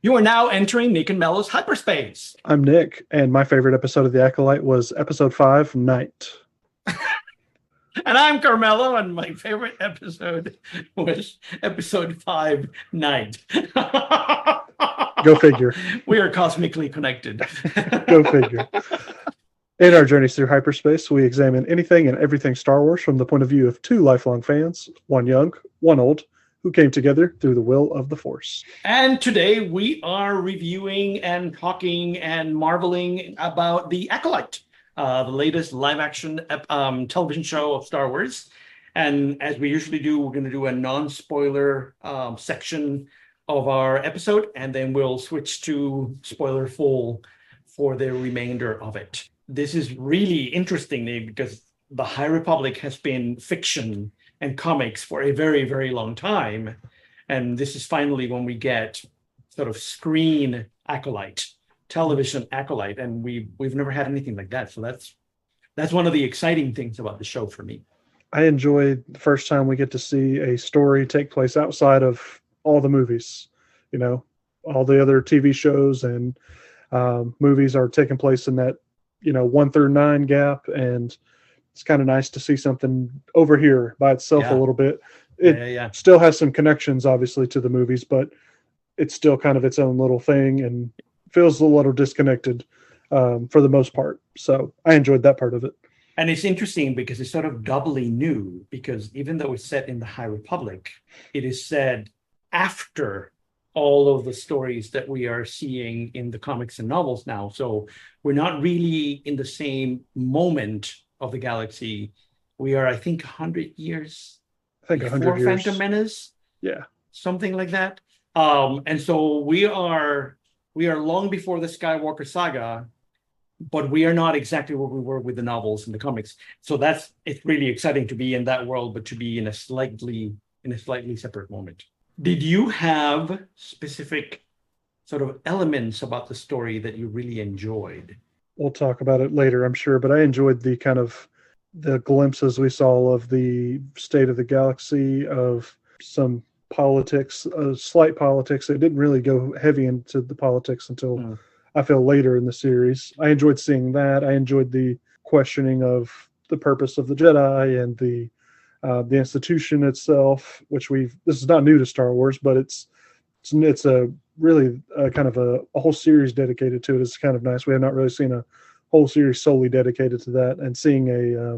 You are now entering Nick and Mello's hyperspace. I'm Nick, and my favorite episode of The Acolyte was episode 5, Night. And I'm Carmelo, and my favorite episode was episode 5, Night. Go figure. We are cosmically connected. Go figure. In our journeys through hyperspace, we examine anything and everything Star Wars from the point of view of two lifelong fans, one young, one old, who came together through the will of the Force. And today we are reviewing and talking and marveling about The Acolyte, the latest live-action television show of Star Wars. And as we usually do, we're going to do a non-spoiler section of our episode, and then we'll switch to spoiler full for the remainder of it. This is really interesting, Nick, because the High Republic has been fiction and comics for a very, very long time. And this is finally when we get sort of screen Acolyte, television Acolyte. And we've never had anything like that. So that's one of the exciting things about the show for me. I enjoyed the first time we get to see a story take place outside of all the movies. You know, all the other TV shows and movies are taking place in that, 1 through 9 gap. And it's kind of nice to see something over here by itself a little bit. It still has some connections, obviously, to the movies, but it's still kind of its own little thing and feels a little disconnected for the most part. So I enjoyed that part of it. And it's interesting because it's sort of doubly new, because even though it's set in the High Republic, it is said after all of the stories that we are seeing in the comics and novels now. So we're not really in the same moment of the galaxy. We are, I think, 100 years before Phantom Menace. Yeah. Something like that. And so we are long before the Skywalker saga, but we are not exactly where we were with the novels and the comics. So it's really exciting to be in that world, but to be in a slightly separate moment. Did you have specific sort of elements about the story that you really enjoyed? We'll talk about it later, I'm sure, but I enjoyed the kind of the glimpses we saw of the state of the galaxy, of some politics, slight politics. It didn't really go heavy into the politics until I feel later in the series. I enjoyed seeing that. I enjoyed the questioning of the purpose of the Jedi and the institution itself, which this is not new to Star Wars, but it's a really kind of a whole series dedicated to it. It's kind of nice. We have not really seen a whole series solely dedicated to that, and seeing a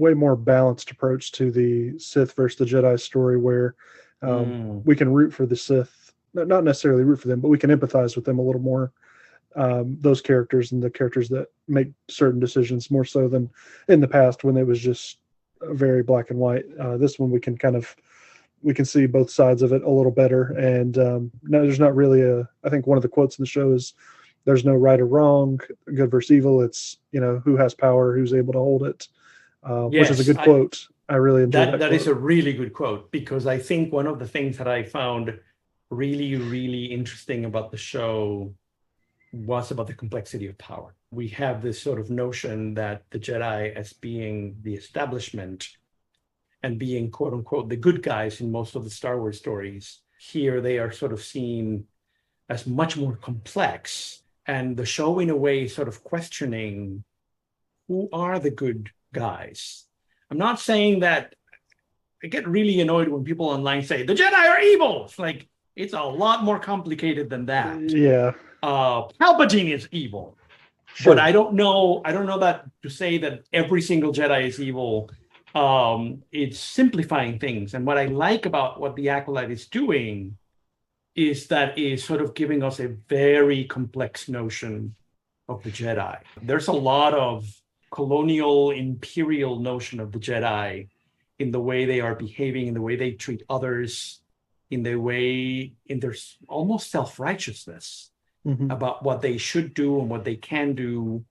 way more balanced approach to the Sith versus the Jedi story, where we can root for the Sith, not necessarily root for them, but we can empathize with them a little more. Those characters and the characters that make certain decisions more so than in the past when it was just very black and white. This one we can see both sides of it a little better. And no, there's not really I think one of the quotes in the show is, there's no right or wrong, good versus evil. It's, who has power, who's able to hold it, which is a good quote. I really enjoyed that. That is a really good quote, because I think one of the things that I found really, really interesting about the show was about the complexity of power. We have this sort of notion that the Jedi, as being the establishment and being, quote unquote, the good guys in most of the Star Wars stories, here they are sort of seen as much more complex. And the show, in a way, sort of questioning, who are the good guys? I'm not saying that. I get really annoyed when people online say the Jedi are evil. It's like, it's a lot more complicated than that. Yeah. Palpatine is evil. Sure. But I don't know that to say that every single Jedi is evil. It's simplifying things. And what I like about what the Acolyte is doing is that is sort of giving us a very complex notion of the Jedi. There's a lot of colonial, imperial notion of the Jedi in the way they are behaving, in the way they treat others, in their almost self-righteousness about what they should do and what they can do,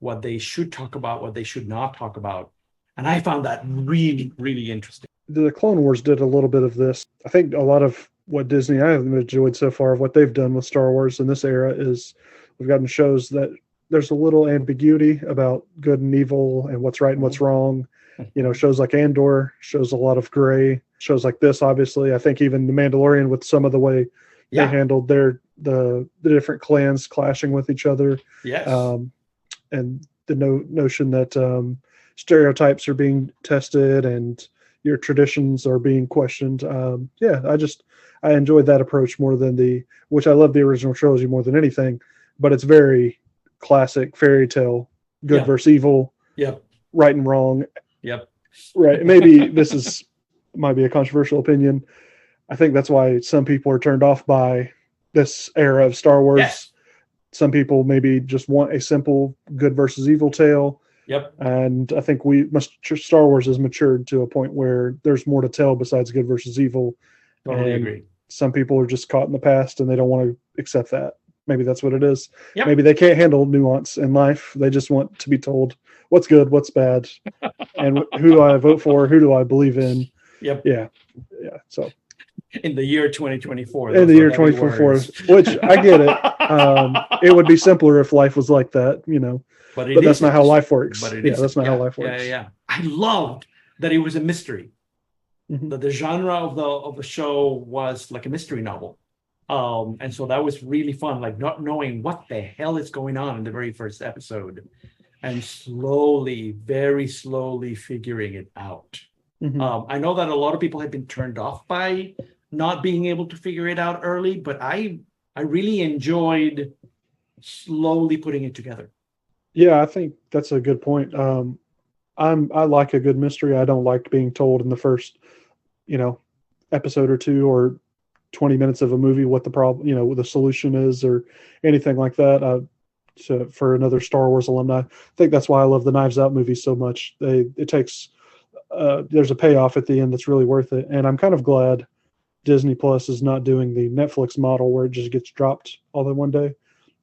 what they should talk about, what they should not talk about. And I found that really, really interesting. The Clone Wars did a little bit of this. I think a lot of what Disney I have enjoyed so far of what they've done with Star Wars in this era is we've gotten shows that there's a little ambiguity about good and evil and what's right and what's wrong. Shows like Andor shows a lot of gray. Shows like this, obviously, I think even The Mandalorian, with some of the way they Yeah. handled the different clans clashing with each other, Yes. um, and the notion that stereotypes are being tested and your traditions are being questioned. Yeah, I enjoyed that approach more than which I love the original trilogy more than anything, but it's very classic fairy tale, good Yep. versus evil, Yep. right and wrong. Yep. Right. Maybe might be a controversial opinion. I think that's why some people are turned off by this era of Star Wars. Yes. Some people maybe just want a simple good versus evil tale. Yep. And I think Star Wars has matured to a point where there's more to tell besides good versus evil. Totally And agree. some people are just caught in the past and they don't want to accept that. Maybe that's what it is. Yep. Maybe they can't handle nuance in life. They just want to be told what's good, what's bad, and who do I vote for, who do I believe in. Yep. Yeah. So in the year 2024. In the year 2024, which I get it. It would be simpler if life was like that, but that's not how life works. But that's not how life works. Yeah. I loved that it was a mystery. Mm-hmm. That the genre of the show was like a mystery novel. And so that was really fun, like not knowing what the hell is going on in the very first episode and very slowly figuring it out. Mm-hmm. I know that a lot of people have been turned off by not being able to figure it out early, but I really enjoyed slowly putting it together. Yeah, I think that's a good point. I like a good mystery. I don't like being told in the first, episode or two or 20 minutes of a movie what the problem, what the solution is or anything like that. For another Star Wars alumni, I think that's why I love the Knives Out movies so much. It takes there's a payoff at the end that's really worth it, and I'm kind of glad Disney Plus is not doing the Netflix model where it just gets dropped all in one day.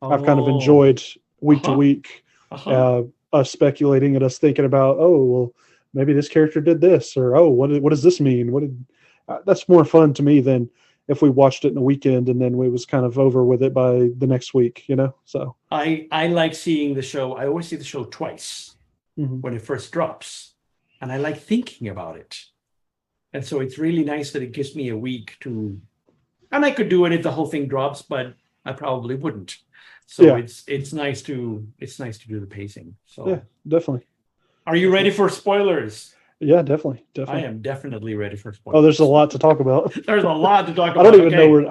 I've kind of enjoyed week to week us speculating and us thinking about, oh, well, maybe this character did this, or oh, what does this mean? That's more fun to me than if we watched it in a weekend and then it was kind of over with it by the next week, So I like seeing the show. I always see the show twice when it first drops, and I like thinking about it. And so it's really nice that it gives me a week to, and I could do it if the whole thing drops, but I probably wouldn't. So yeah. it's nice to do the pacing. So yeah, definitely. Are you ready for spoilers? Yeah, definitely. I am definitely ready for spoilers. Oh, there's a lot to talk about. There's a lot to talk about. I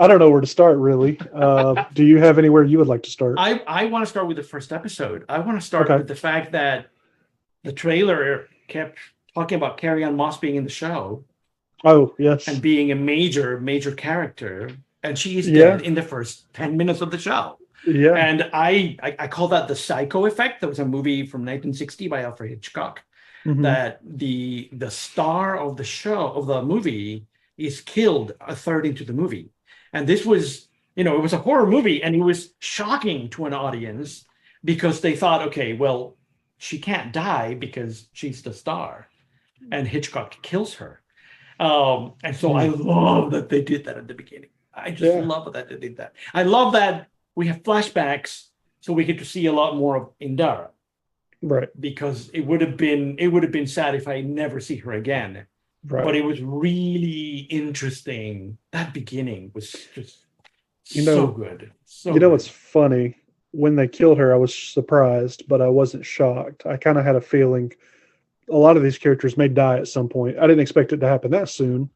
don't know where to start really. Do you have anywhere you would like to start? I want to start with the first episode. I want to start with the fact that the trailer kept talking about Carrie-Anne Moss being in the show. Oh, yes. And being a major character. And she is dead in the first 10 minutes of the show. Yeah. And I call that the Psycho effect. That was a movie from 1960 by Alfred Hitchcock. Mm-hmm. That the star of the show, of the movie, is killed a third into the movie. And this was, it was a horror movie, and it was shocking to an audience because they thought, okay, well, she can't die because she's the star. And Hitchcock kills her. And so I love that they did that at the beginning. I just love that they did that. I love that we have flashbacks, so we get to see a lot more of Indara. Right. Because it would have been sad if I never see her again. Right. But it was really interesting. That beginning was just so good. What's funny? When they killed her, I was surprised, but I wasn't shocked. I kind of had a feeling a lot of these characters may die at some point. I didn't expect it to happen that soon.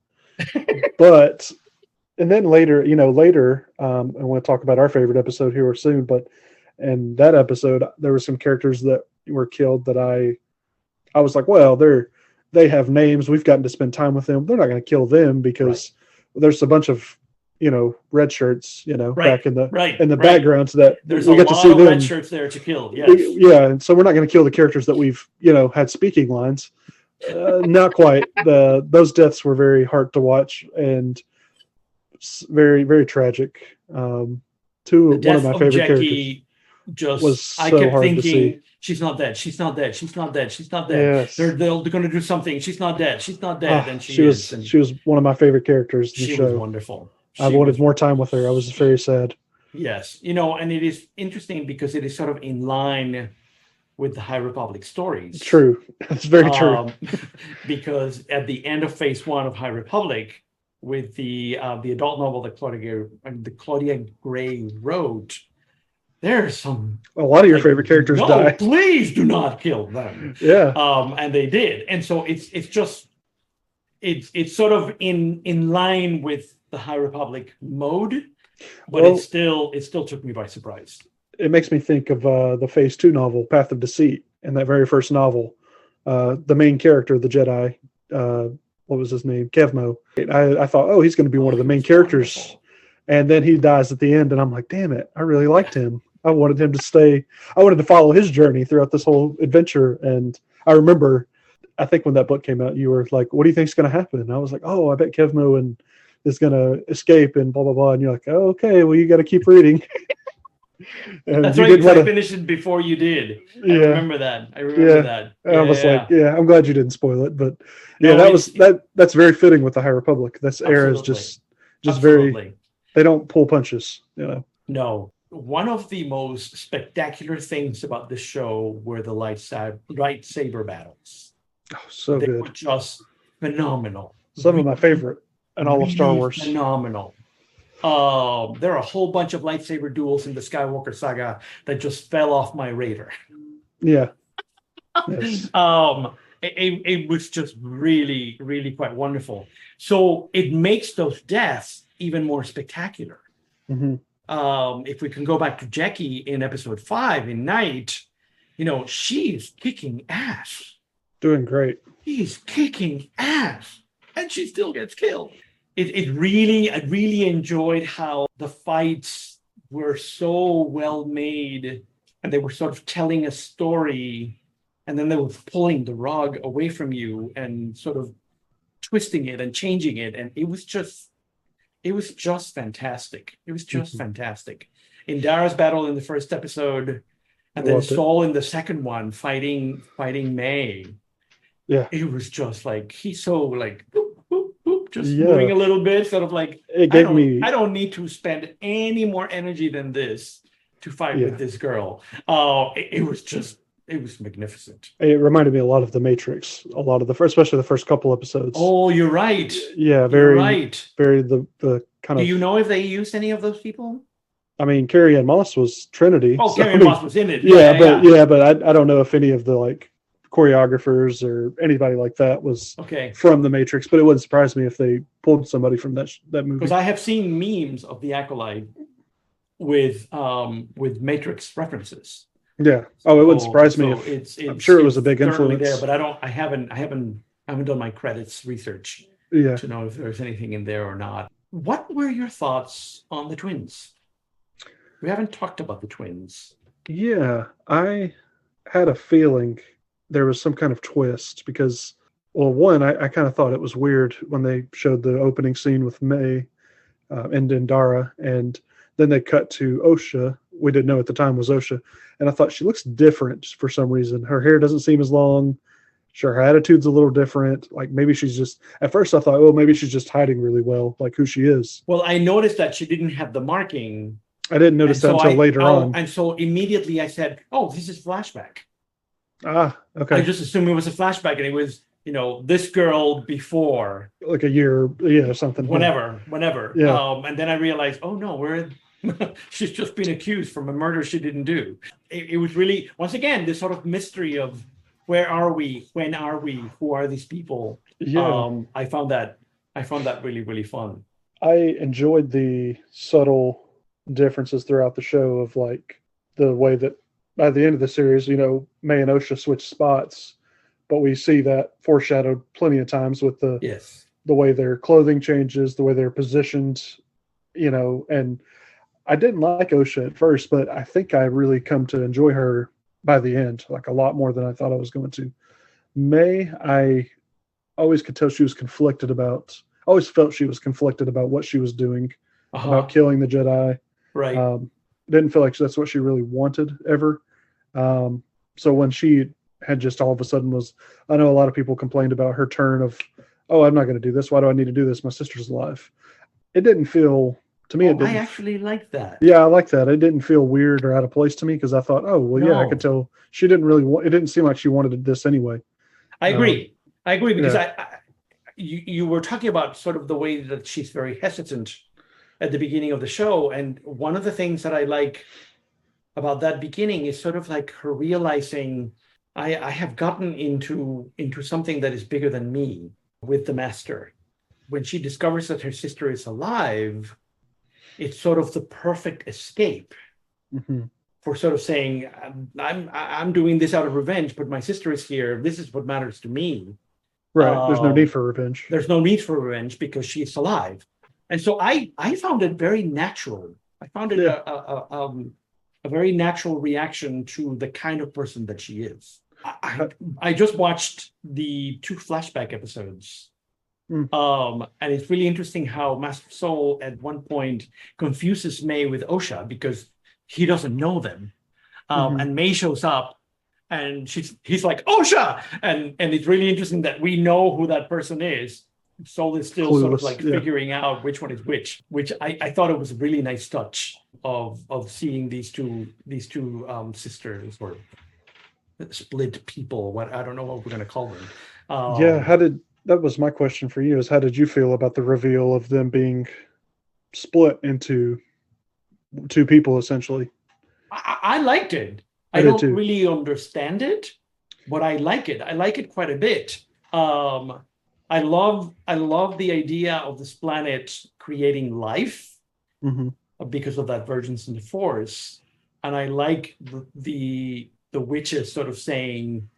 And then later, I want to talk about our favorite episode here soon, but in that episode, there were some characters that were killed that I was like, well, they have names. We've gotten to spend time with them. They're not going to kill them because there's a bunch of, red shirts, back in the backgrounds that we get to see them. Red shirts there to kill. Yes. And so we're not going to kill the characters that we've, had speaking lines. Not quite. Those deaths were very hard to watch and very, very tragic. One of my favorite characters. I kept thinking, she's not dead. She's not dead. She's not dead. She's not dead. Yes. They're going to do something. She's not dead. She's not dead. And she was one of my favorite characters in the show. She was wonderful. I wanted more time with her. I was very sad. Yes. And it is interesting because it is sort of in line with the High Republic stories. True. That's very true. Because at the end of phase 1 of High Republic, with the adult novel that Claudia Gray wrote, there's some A lot of your favorite characters die. Please do not kill them. Yeah. And they did. And so it's sort of in line with the High Republic mode, but it still took me by surprise. It makes me think of the Phase 2 novel, Path of Deceit. In that very first novel, the main character, the Jedi, what was his name? Kevmo. I thought, oh, he's going to be one of the main characters. Wonderful. And then he dies at the end, and I'm like, damn it, I really liked him. I wanted him to stay. I wanted to follow his journey throughout this whole adventure. And I remember, I think when that book came out, you were like, what do you think is going to happen? And I was like, oh, I bet Kevmo is going to escape and blah, blah, blah. And you're like, oh, okay, well, you got to keep reading. And that's right, because I finished it before you did. I remember that. I was like, I'm glad you didn't spoil it. But that's very fitting with the High Republic. This era is just very, they don't pull punches, No. One of the most spectacular things about this show were the lightsaber battles. Oh, so they good. were just phenomenal. Some of my favorite in all of Star Wars. Phenomenal. There are a whole bunch of lightsaber duels in the Skywalker saga that just fell off my radar. Yeah. Yes. It was just really, really quite wonderful. So it makes those deaths even more spectacular. Mm-hmm. If we can go back to Jackie in episode 5 in Night, she's kicking ass. Doing great. She's kicking ass, and she still gets killed. I really enjoyed how the fights were so well made, and they were sort of telling a story, and then they were pulling the rug away from you and sort of twisting it and changing it, and it was just fantastic. It was just fantastic. In Dara's battle in the first episode, and then Saul in the second one fighting May. Yeah, it was just like he's so like boop, boop, boop, just moving a little bit, sort of like I don't need to spend any more energy than this to fight with this girl. It was magnificent. It reminded me a lot of The Matrix. A lot of especially the first couple episodes. Oh, you're right. Yeah, very right. Very the kind of. Do you know if they used any of those people? I mean, Carrie-Anne Moss was Trinity. Oh, Carrie-Anne Moss was in it. But I don't know if any of the choreographers or anybody like that was from The Matrix. But it wouldn't surprise me if they pulled somebody from that movie. Because I have seen memes of the Acolyte with Matrix references. Yeah. Oh, it wouldn't surprise me if I'm sure it was a big influence there, but I haven't done my credits research to know if there's anything in there or not. What were your thoughts on the twins? We haven't talked about the twins. Yeah, I had a feeling there was some kind of twist because, well, one, I kind of thought it was weird when they showed the opening scene with May and Dara, and then they cut to Osha. We didn't know at the time was Osha. And I thought she looks different for some reason. Her hair doesn't seem as long. Sure, her attitude's a little different. Like maybe she's just, at first I thought, oh, maybe she's just hiding really well, like who she is. Well, I noticed that she didn't have the marking. I didn't notice that until later on. And so immediately I said, oh, this is flashback. Ah, okay. I just assumed it was a flashback and it was, this girl before. Like a year, or something. Whenever. Yeah. And then I realized, oh no, she's just been accused from a murder she didn't do. It was really, once again, this sort of mystery of where are we? When are we? Who are these people? Yeah. I found that really, really fun. I enjoyed the subtle differences throughout the show of like the way that by the end of the series, May and Osha switch spots, but we see that foreshadowed plenty of times with the way their clothing changes, the way they're positioned, and I didn't like Osha at first, but I think I really come to enjoy her by the end, like a lot more than I thought I was going to. May, I always could tell she was conflicted about, always felt she was conflicted about what she was doing, about killing the Jedi. Right. Didn't feel like that's what she really wanted ever. So when she had just all of a sudden I know a lot of people complained about her turn of, oh, I'm not going to do this. Why do I need to do this? My sister's alive. It didn't feel, to me, it didn't. I actually like that. Yeah, I like that. It didn't feel weird or out of place to me because I thought, oh, well, yeah, I could tell she didn't really it didn't seem like she wanted this anyway. I agree. Because you were talking about sort of the way that she's very hesitant at the beginning of the show, and one of the things that I like about that beginning is sort of like her realizing I have gotten into something that is bigger than me with the master. When she discovers that her sister is alive, it's sort of the perfect escape for sort of saying, I'm doing this out of revenge, but my sister is here. This is what matters to me. Right. There's no need for revenge. There's no need for revenge because she's alive. And so I found it very natural. I found it a very natural reaction to the kind of person that she is. I just watched the 2 flashback episodes. And it's really interesting how Master Soul at one point confuses May with Osha because he doesn't know them. And May shows up and he's like, Osha! And it's really interesting that we know who that person is. Soul is still Clueless, sort of like figuring out which one is which I thought it was a really nice touch of seeing these two sisters or split people. What I don't know what we're going to call them. That was my question for you, is how did you feel about the reveal of them being split into 2 people essentially? I liked it. I don't really understand it, but I like it. I like it quite a bit. I love the idea of this planet creating life because of that vergence in the Force, and I like the witches sort of saying,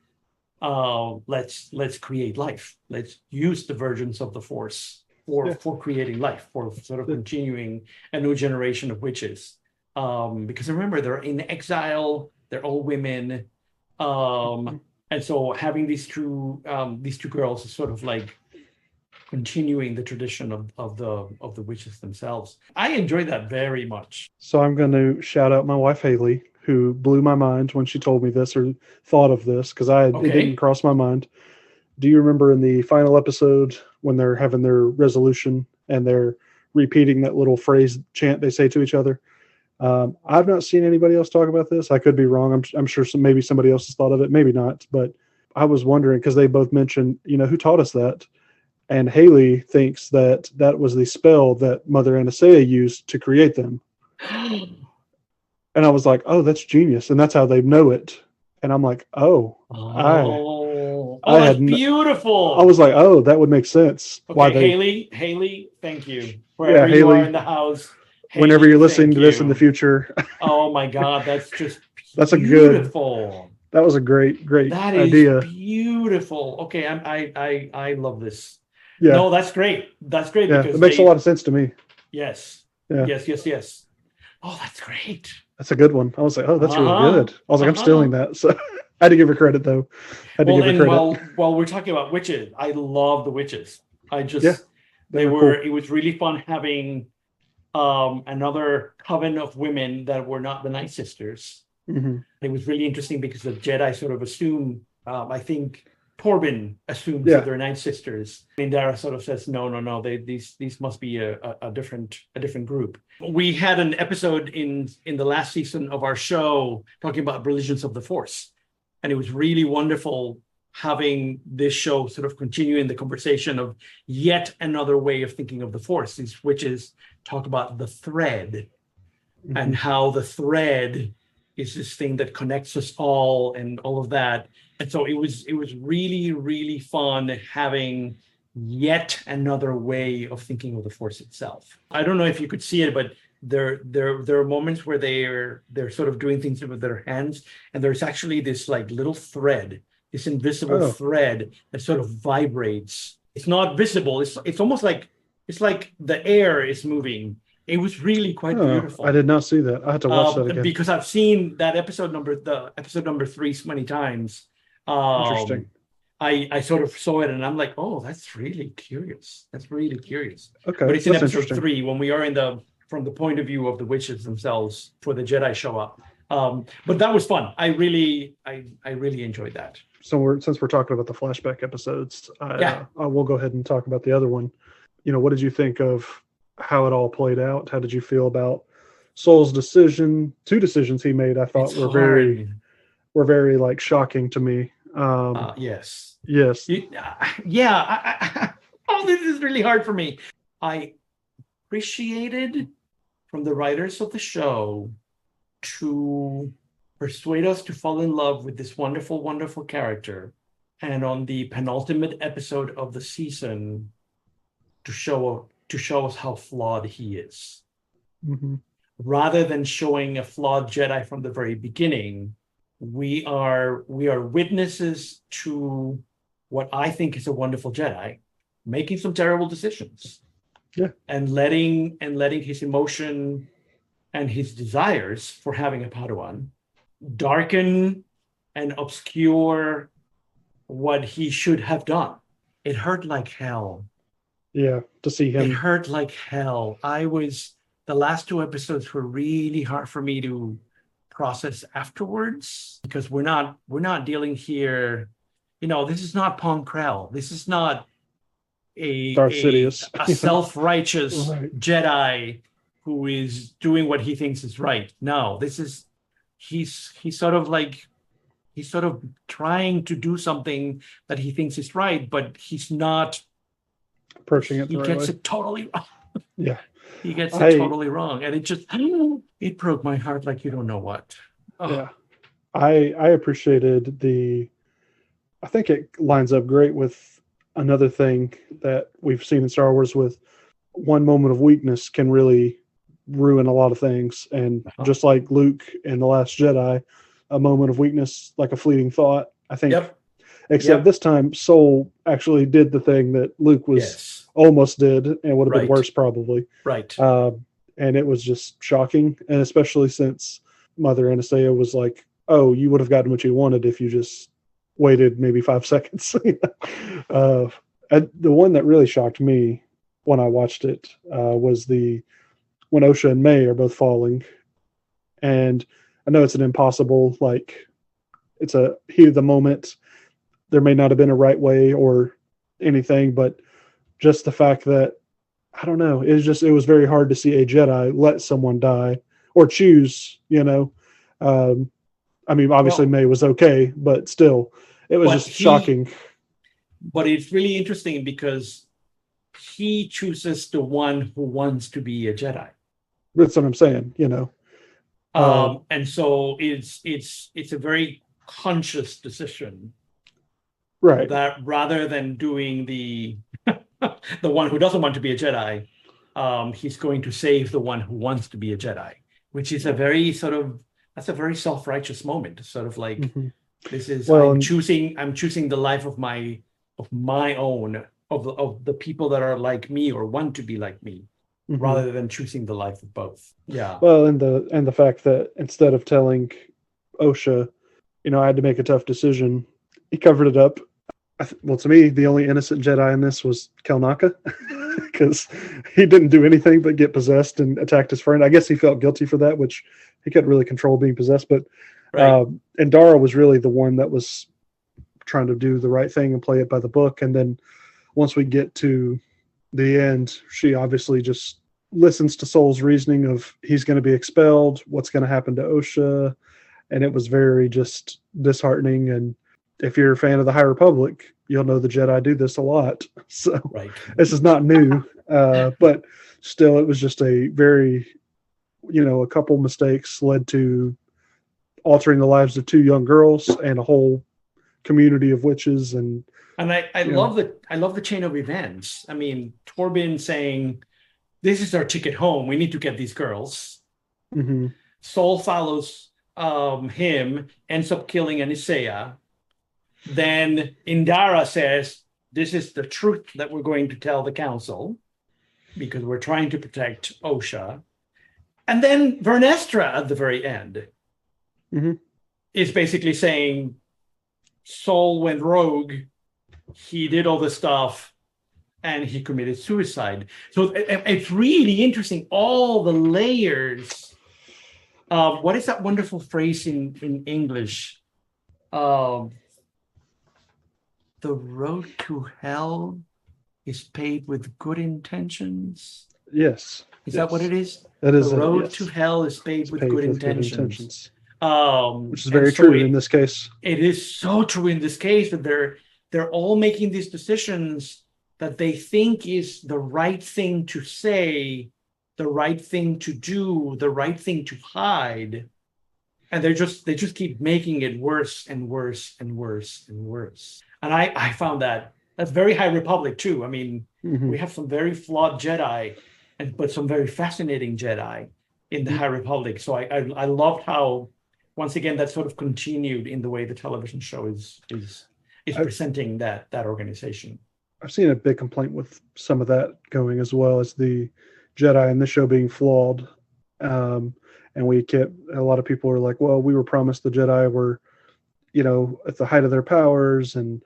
let's create life. Let's use the vergence of the Force for creating life, for sort of continuing a new generation of witches. Because remember, they're in exile. They're all women, and so having these two girls is sort of like continuing the tradition of the witches themselves. I enjoyed that very much. So I'm going to shout out my wife Haley, who blew my mind when she told me this or thought of this, because it didn't cross my mind. Do you remember in the final episode when they're having their resolution and they're repeating that little phrase chant they say to each other? I've not seen anybody else talk about this. I could be wrong. I'm sure maybe somebody else has thought of it, maybe not. But I was wondering, because they both mentioned, who taught us that? And Haley thinks that was the spell that Mother Anastasia used to create them. And I was like, oh, that's genius. And that's how they know it. And I'm like, that's beautiful. I was like, oh, that would make sense. Okay, Haley, thank you. Wherever you Haley, are in the house. Haley, whenever you're listening to this in the future. Oh my God, that's just that's beautiful. That was a great that idea. Is beautiful. Okay, I love this. Yeah. No, that's great. That's great. Yeah, because it makes a lot of sense to me. Yes. Yeah. Yes. Oh, that's great. That's a good one. I was like, oh, that's really good. I was like, I'm stealing that. So I had to give her credit, though. While we're talking about witches, I love the witches. It was really fun having another coven of women that were not the Night Sisters. It was really interesting because the Jedi sort of assume, I think Corbin assumes that they're Night Sisters. Indara sort of says, no, these must be a different group. We had an episode in the last season of our show talking about religions of the Force, and it was really wonderful having this show sort of continuing the conversation of yet another way of thinking of the Force. These witches talk about the thread and how the thread is this thing that connects us all and all of that. And so it was really, really fun having yet another way of thinking of the Force itself. I don't know if you could see it, but there are moments where they're sort of doing things with their hands, and there's actually this like little thread, this invisible thread that sort of vibrates. It's not visible. It's almost like it's like the air is moving. It was really quite beautiful. I did not see that. I had to watch that again because I've seen that episode number 3 so many times. Interesting. I sort of saw it and I'm like, oh, that's really curious. Okay, but it's in episode 3 when we are from the point of view of the witches themselves before the Jedi show up. But that was fun. I really enjoyed that. So since we're talking about the flashback episodes, I will go ahead and talk about the other one. What did you think of how it all played out? How did you feel about Soul's decision? 2 decisions he made, I thought were very like shocking to me. Yes. Yes. I Oh, this is really hard for me. I appreciated from the writers of the show to persuade us to fall in love with this wonderful, wonderful character. And on the penultimate episode of the season, to show us how flawed he is. Mm-hmm. Rather than showing a flawed Jedi from the very beginning, we are witnesses to what I think is a wonderful Jedi making some terrible decisions. Yeah. And letting his emotion and his desires for having a Padawan darken and obscure what he should have done. It hurt like hell. Yeah, to see him. It hurt like hell. The last two episodes were really hard for me to process afterwards, because we're not dealing here. This is not Pong Krell. This is not Darth Sidious. a self-righteous Right. Jedi who is doing what he thinks is right. No, he's sort of trying to do something that he thinks is right, but he's not Approaching it the he right gets way. it totally wrong. Yeah. He gets it totally wrong. And it broke my heart like you don't know what. Oh. Yeah. I appreciated I think it lines up great with another thing that we've seen in Star Wars, with one moment of weakness can really ruin a lot of things. And just like Luke in The Last Jedi, a moment of weakness, like a fleeting thought, I think. Yep. Except this time, Soul actually did the thing that Luke almost did, and would have been worse probably. Right. And it was just shocking, and especially since Mother Anastasia was like, "Oh, you would have gotten what you wanted if you just waited maybe 5 seconds." The one that really shocked me when I watched it was when Osha and May are both falling, and I know it's an impossible, it's a heat of the moment. There may not have been a right way or anything, but just the fact that, I don't know, it was very hard to see a Jedi let someone die or choose, obviously May was okay, but still, it was just shocking. But it's really interesting because he chooses the one who wants to be a Jedi. That's what I'm saying, and so it's a very conscious decision. Right. That rather than doing the one who doesn't want to be a Jedi, he's going to save the one who wants to be a Jedi, which is a very self-righteous moment. Sort of like, this is, I'm choosing the life of my own, of the people that are like me or want to be like me, rather than choosing the life of both. Yeah. Well, and the fact that instead of telling Osha, I had to make a tough decision, he covered it up. To me, the only innocent Jedi in this was Kelnaka, because he didn't do anything but get possessed and attacked his friend. I guess he felt guilty for that, which he couldn't really control being possessed. But and Dara was really the one that was trying to do the right thing and play it by the book. And then once we get to the end, she obviously just listens to Soul's reasoning of he's going to be expelled, what's going to happen to Osha, and it was very just disheartening. And if you're a fan of the High Republic, you'll know the Jedi do this a lot. So this is not new, but still, it was just a very, a couple mistakes led to altering the lives of 2 young girls and a whole community of witches. And I love the chain of events. I mean, Torben saying, "This is our ticket home. We need to get these girls." Mm-hmm. Soul follows him, ends up killing Anastasia. Then Indara says, "This is the truth that we're going to tell the council because we're trying to protect Osha." And then Vernestra at the very end is basically saying Soul went rogue. He did all this stuff and he committed suicide. So it's really interesting. All the layers. What is that wonderful phrase in English? The road to hell is paved with good intentions. Yes. Is that what it is? That is the road to hell is paved with good intentions. Which is very true in this case. It is so true in this case that they're all making these decisions, that they think is the right thing to say, the right thing to do, the right thing to hide. And they just keep making it worse and worse and worse and worse. And I found that's very High Republic too. I mean, Mhm. we have some very flawed Jedi, but some very fascinating Jedi in the High Republic. So I loved how, once again, that sort of continued in the way the television show is I've, presenting that organization. I've seen a big complaint with some of that going, as well as the Jedi in the show being flawed. And a lot of people are like, well, we were promised the Jedi were, at the height of their powers, and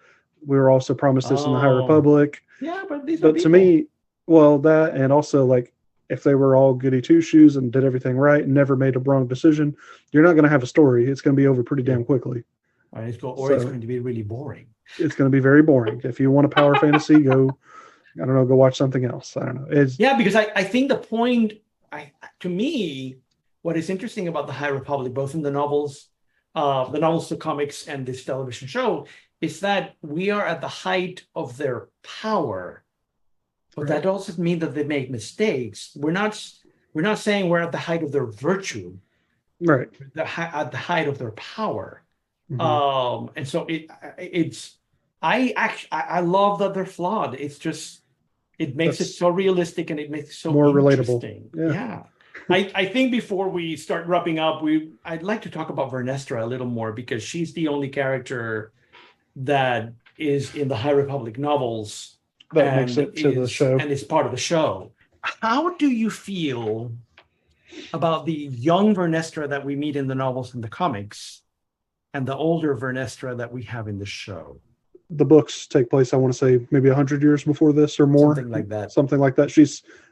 we were also promised this in the High Oh, Republic. yeah, but these are But to people. me, well, that, and also, like, if they were all goody two shoes and did everything right and never made a wrong decision, you're not going to have a story. It's going to be over pretty Yeah. damn quickly. Or it's So going to be really boring. it's going to be very boring. If you want a power fantasy, I don't know, go watch something else. I don't know. Yeah, because I think the point, to me, what is interesting about the High Republic, both in the novels, the comics, and this television show, is that we are at the height of their power, but that doesn't mean that they make mistakes. We're not saying we're at the height of their virtue, right. at the height of their power. Mm-hmm. And so I love that they're flawed. It's just, it makes it That's so realistic, and it makes it so more relatable. interesting. Yeah. Yeah. I think before we start wrapping up, I'd like to talk about Vernestra a little more, because she's the only character that is in the High Republic novels That makes it to the show. and is part of the show. How do you feel about the young Vernestra that we meet in the novels and the comics, and the older Vernestra that we have in the show? The books take place, I want to say, maybe 100 years before this or more. Something like that. Something like that. I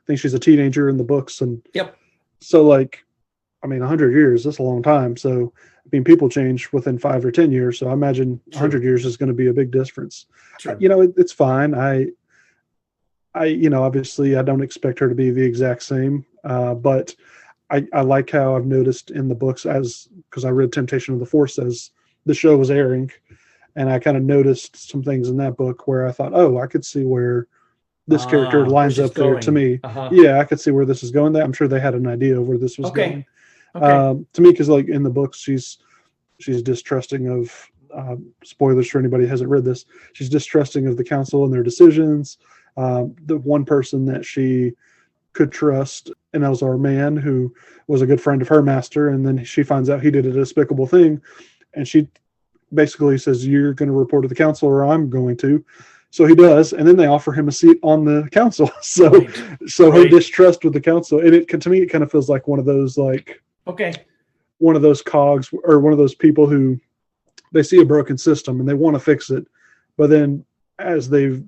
think she's a teenager in the books. And yep. So, like, I mean, 100 years, that's a long time. So, I mean, people change within 5 or 10 years. So I imagine 100 years is going to be a big difference. It's fine. Obviously I don't expect her to be the exact same. But I like how I've noticed in the books, because I read Temptation of the Force as the show was airing, and I kind of noticed some things in that book where I thought, oh, I could see where this character lines up there to me. Uh-huh. Yeah, I could see where this is going. I'm sure they had an idea of where this was going. Okay. To me, because like in the books, she's distrusting of, spoilers for anybody who hasn't read this, she's distrusting of the council and their decisions. The one person that she could trust, and that was our man, who was a good friend of her master, and then she finds out he did a despicable thing, and she basically says, you're going to report to the council or I'm going to. So he does, and then they offer him a seat on the council. So her distrust with the council, and to me it kind of feels like one of those, like, one of those cogs, or one of those people who they see a broken system and they want to fix it, but then as they've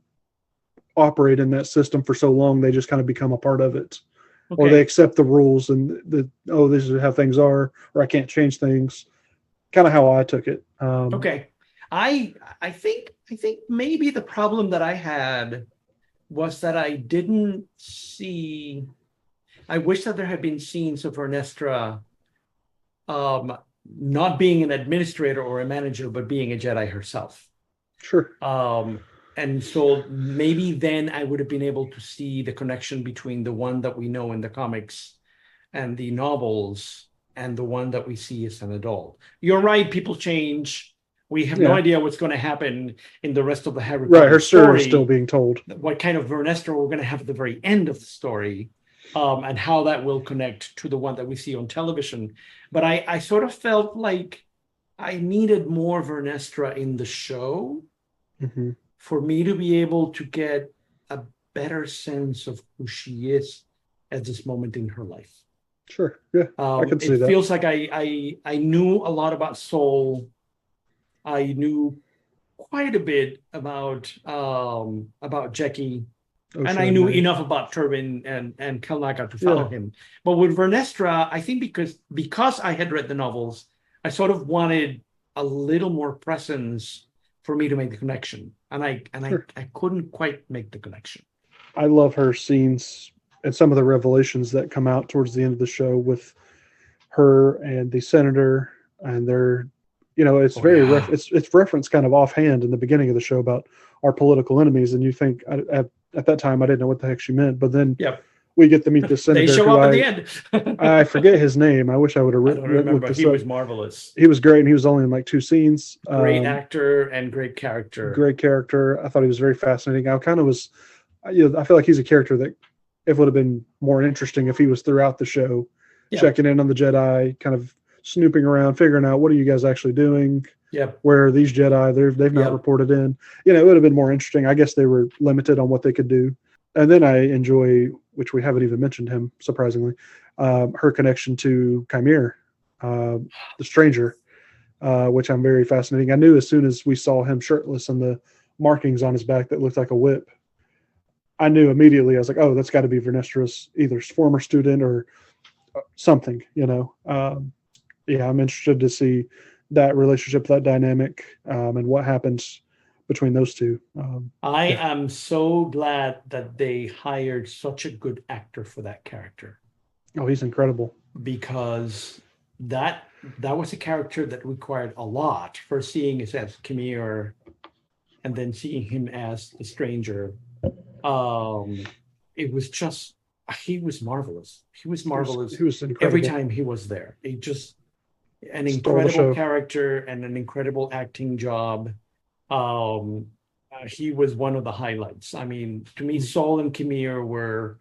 operate in that system for so long, they just kind of become a part of it, or they accept the rules and this is how things are, or I can't change things. Kind of how I took it. I think maybe the problem that I had was that I didn't see. I wish that there had been scenes of Vernestra not being an administrator or a manager, but being a Jedi herself. Sure. And so maybe then I would have been able to see the connection between the one that we know in the comics and the novels, and the one that we see as an adult. You're right, people change. We have no idea what's going to happen in the rest of the Harry Potter her story is story. Still being told. What kind of Vernestra we're going to have at the very end of the story, and how that will connect to the one that we see on television. But I sort of felt like I needed more Vernestra in the show for me to be able to get a better sense of who she is at this moment in her life. Sure. Yeah, I can see that. It feels like I knew a lot about Soul. I knew quite a bit about Jackie, and I knew enough about Turbin and Kelnaga to follow him. But with Vernestra, I think because I had read the novels, I sort of wanted a little more presence for me to make the connection, and I couldn't quite make the connection. I love her scenes and some of the revelations that come out towards the end of the show with her and the senator, and they're, it's it's referenced kind of offhand in the beginning of the show about our political enemies, and you think, at that time I didn't know what the heck she meant. But then Yep. we get to meet the They senator show who up at the end. I forget his name. I wish I would have I don't looked remember. this He up. was marvelous. He was great, and he was only in like 2 scenes. Great actor and great character. Great character. I thought he was very fascinating. I kind of was, I feel like he's a character that it would have been more interesting if he was throughout the show, checking in on the Jedi, kind of snooping around, figuring out what are you guys actually doing. Yep. Where are these Jedi? They've not reported in. It would have been more interesting. I guess they were limited on what they could do. And then I enjoy, which we haven't even mentioned him, surprisingly, her connection to Chimere, the stranger, which I'm very fascinating. I knew as soon as we saw him shirtless and the markings on his back that looked like a whip, I knew immediately. I was like, oh, that's got to be Vernestra's either former student or something, I'm interested to see that relationship, that dynamic, and what happens between those two. I am so glad that they hired such a good actor for that character. Oh, he's incredible. Because that was a character that required a lot. First seeing it as Chimere, and then seeing him as the stranger. It was just, he was marvelous. He was marvelous. He was incredible. Every time he was there. It just an incredible character and an incredible acting job. He was one of the highlights. I mean, to me, Saul and Chimere were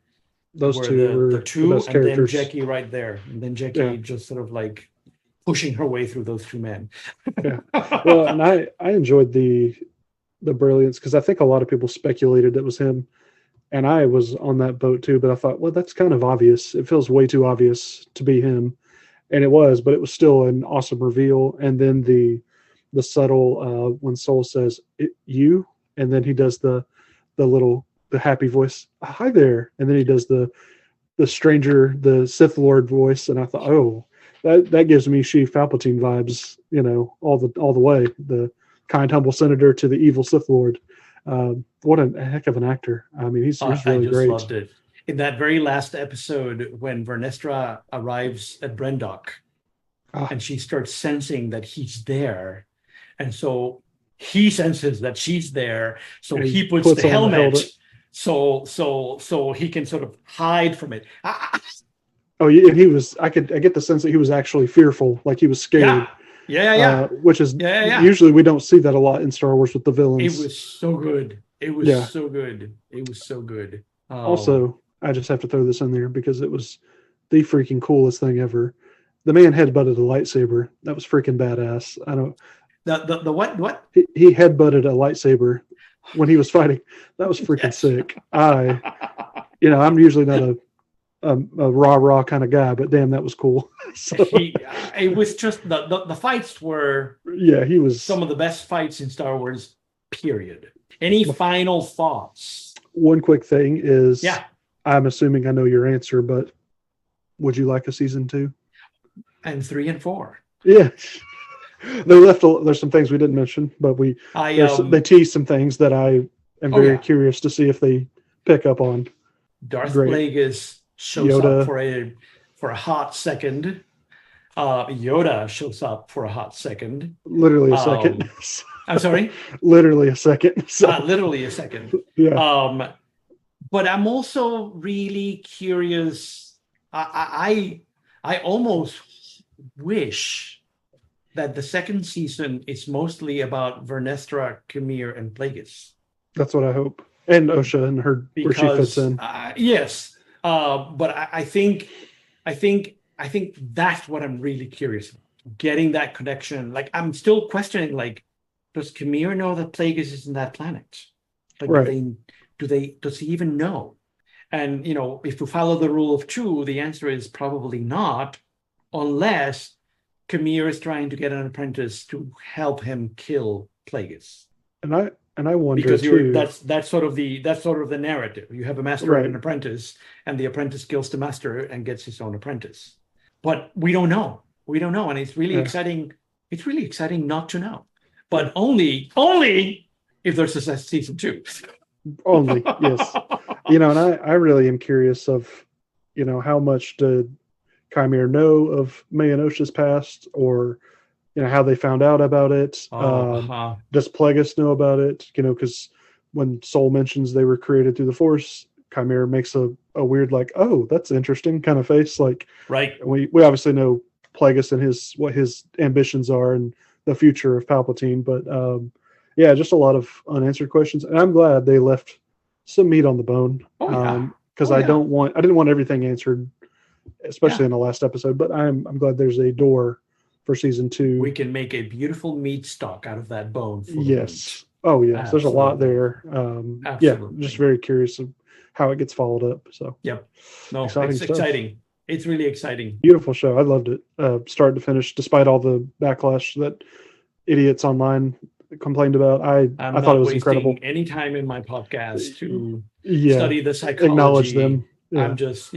the two, and then Jackie right there, and then Jackie just sort of like pushing her way through those two men. Well, and I enjoyed the brilliance, because I think a lot of people speculated it was him, and I was on that boat too. But I thought, well, that's kind of obvious. It feels way too obvious to be him, and it was. But it was still an awesome reveal. And then the subtle when Soul says you, and then he does the happy voice, hi there, and then he does the stranger, the Sith Lord voice, and I thought, oh, that gives me Sheev Palpatine vibes, all the way, the kind humble senator to the evil Sith Lord. What a heck of an actor. I mean, he's really great. I just loved it. In that very last episode, when Vernestra arrives at Brendok, and she starts sensing that he's there, and so he senses that she's there, so he puts the helmet. So he can sort of hide from it. Oh, yeah, and he was. I get the sense that he was actually fearful, like he was scared. Yeah. Which is usually we don't see that a lot in Star Wars with the villains. It was so good. It was so good. Also, I just have to throw this in there because it was the freaking coolest thing ever. The man headbutted a lightsaber. That was freaking badass. I don't. The what? He headbutted a lightsaber when he was fighting. That was freaking sick. I'm usually not a rah kind of guy, but damn, that was cool. It was just the fights were. Yeah, he was some of the best fights in Star Wars. Period. Any final thoughts? One quick thing is, I'm assuming I know your answer, but would you like a season 2? And 3 and 4? Yeah. There's some things we didn't mention, but they teased some things that I am very curious to see if they pick up on. Darth Plagueis shows up for a hot second. Yoda shows up for a hot second. Literally a second. I'm sorry? Literally a second. Literally a second. Yeah. But I'm also really curious. I almost wish that the second season is mostly about Vernestra, Chimere, and Plagueis. That's what I hope. And Osha and her, where she fits in. Yes. But I think that's what I'm really curious about. Getting that connection. Like, I'm still questioning, like, does Chimere know that Plagueis is in that planet? Like, right. Does he even know? And, if we follow the rule of 2, the answer is probably not, unless Chimere is trying to get an apprentice to help him kill Plagueis. And I wonder because too. That's sort of the narrative. You have a master and an apprentice, and the apprentice kills the master and gets his own apprentice. But we don't know, and it's really exciting. It's really exciting not to know, but only if there's a season 2. Only, yes. And I really am curious of, how much did Chimere know of May and Osha's past, or how they found out about it. Does Plagueis know about it? Because when Soul mentions they were created through the Force, Chimera makes a weird like, oh, that's interesting kind of face. Like, Right. we obviously know Plagueis and what his ambitions are and the future of Palpatine, but yeah, just a lot of unanswered questions, and I'm glad they left some meat on the bone. Oh yeah. Because Oh, I yeah. didn't want everything answered, especially Yeah. in the last episode. But I'm glad there's a door for season 2. We can make a beautiful meat stock out of that bone full of Yes. Oh yes. There's a lot Absolutely. there. Yeah, Absolutely. just very curious of how it gets followed up. So Yep. No, exciting it's stuff. exciting. It's really exciting. Beautiful show. I loved it, start to finish, despite all the backlash that idiots online complained about. I I'm thought not it was wasting incredible. any time in my podcast to Yeah, study the psychology. acknowledge them. Yeah. I'm just,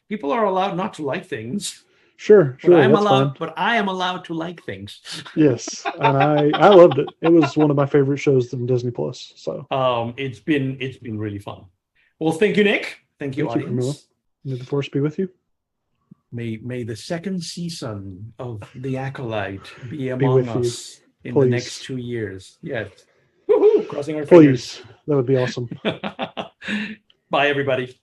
people are allowed not to like things, Sure, but that's fine. I am allowed to like things. Yes, and I loved it. It was one of my favorite shows on Disney Plus. So It's been really fun. Well, thank you, Nick. Thank you, thank you, Carmelo. audience. May the Force be with you. May the second season of The Acolyte be Be among with you. us in Please. the next 2 years. Yes. Woohoo! Crossing our Please, fingers. that would be awesome. Bye, everybody.